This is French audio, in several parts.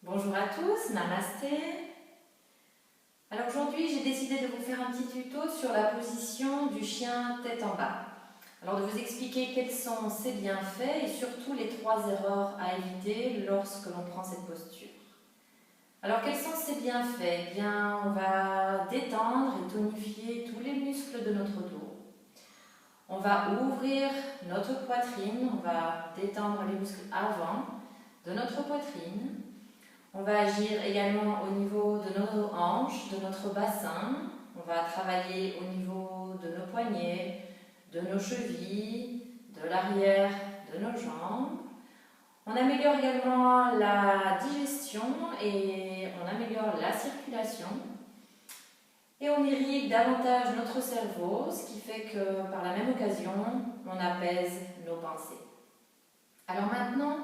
Bonjour à tous, namasté. Alors aujourd'hui j'ai décidé de vous faire un petit tuto sur la position du chien tête en bas. Alors de vous expliquer quels sont ses bienfaits et surtout les 3 erreurs à éviter lorsque l'on prend cette posture. Alors quels sont ces bienfaits? Eh bien, on va détendre et tonifier tous les muscles de notre dos. On va ouvrir notre poitrine, on va détendre les muscles avant de notre poitrine. On va agir également au niveau de nos hanches, de notre bassin. On va travailler au niveau de nos poignets, de nos chevilles, de l'arrière de nos jambes. On améliore également la digestion et on améliore la circulation. Et on irrigue davantage notre cerveau, ce qui fait que par la même occasion, on apaise nos pensées. Alors maintenant,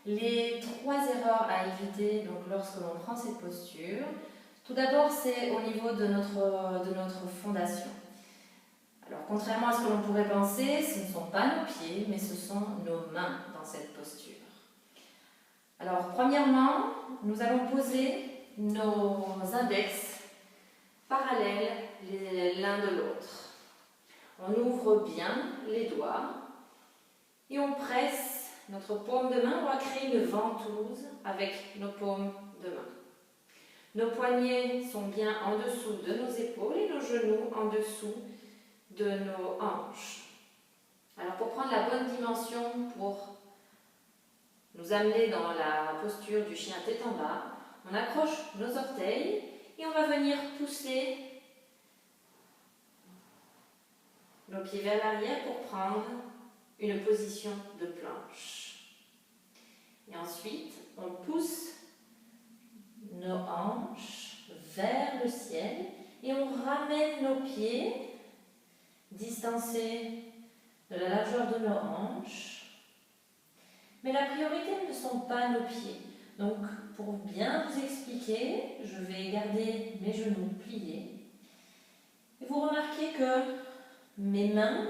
les 3 erreurs à éviter donc, lorsque l'on prend cette posture. Tout d'abord, c'est au niveau de notre fondation. Alors, contrairement à ce que l'on pourrait penser, ce ne sont pas nos pieds, mais ce sont nos mains dans cette posture. Alors, premièrement, nous allons poser nos index parallèles l'un de l'autre. On ouvre bien les doigts et on presse notre paume de main. On va créer une ventouse avec nos paumes de main. Nos poignets sont bien en dessous de nos épaules et nos genoux en dessous de nos hanches. Alors pour prendre la bonne dimension pour nous amener dans la posture du chien tête en bas, on accroche nos orteils et on va venir pousser nos pieds vers l'arrière pour prendre une position de planche. Et ensuite, on pousse nos hanches vers le ciel et on ramène nos pieds distancés de la largeur de nos hanches. Mais la priorité ne sont pas nos pieds. Donc, pour bien vous expliquer, je vais garder mes genoux pliés. Et vous remarquez que mes mains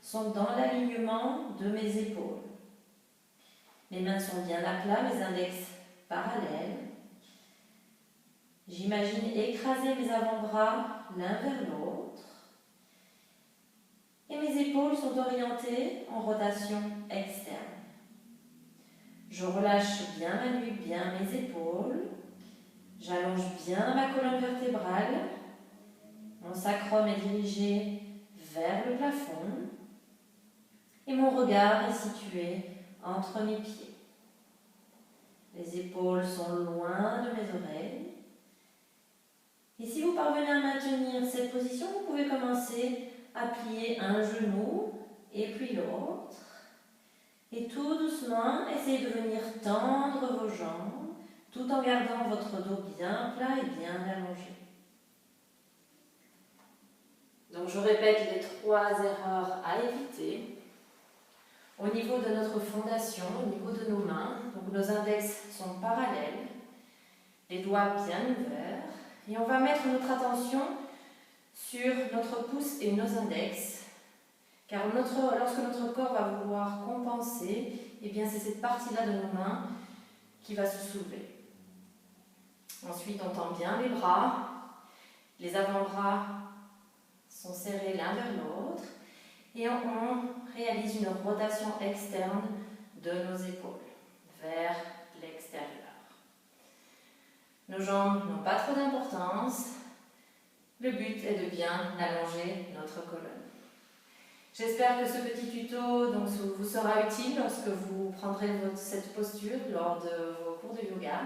sont dans l'alignement de mes épaules. Mes mains sont bien à plat, mes index parallèles. J'imagine écraser mes avant-bras l'un vers l'autre. Et mes épaules sont orientées en rotation externe. Je relâche bien ma nuque, bien mes épaules. J'allonge bien ma colonne vertébrale. Mon sacrum est dirigé vers le plafond. Et mon regard est situé entre mes pieds. Les épaules sont loin de mes oreilles. Et si vous parvenez à maintenir cette position, vous pouvez commencer à plier un genou et puis l'autre. Et tout doucement, essayez de venir tendre vos jambes tout en gardant votre dos bien plat et bien allongé. Donc je répète les 3 erreurs à éviter. Au niveau de notre fondation, au niveau de nos mains, donc nos index sont parallèles, les doigts bien ouverts, et on va mettre notre attention sur notre pouce et nos index, car lorsque notre corps va vouloir compenser, eh bien c'est cette partie-là de nos mains qui va se soulever. Ensuite, on tend bien les bras, les avant-bras sont serrés l'un vers l'autre, et on réalise une rotation externe de nos épaules vers l'extérieur. Nos jambes n'ont pas trop d'importance. Le but est de bien allonger notre colonne. J'espère que ce petit tuto vous sera utile lorsque vous prendrez cette posture lors de vos cours de yoga.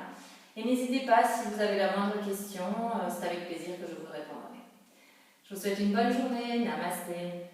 Et n'hésitez pas, si vous avez la moindre question, c'est avec plaisir que je vous répondrai. Je vous souhaite une bonne journée. Namasté.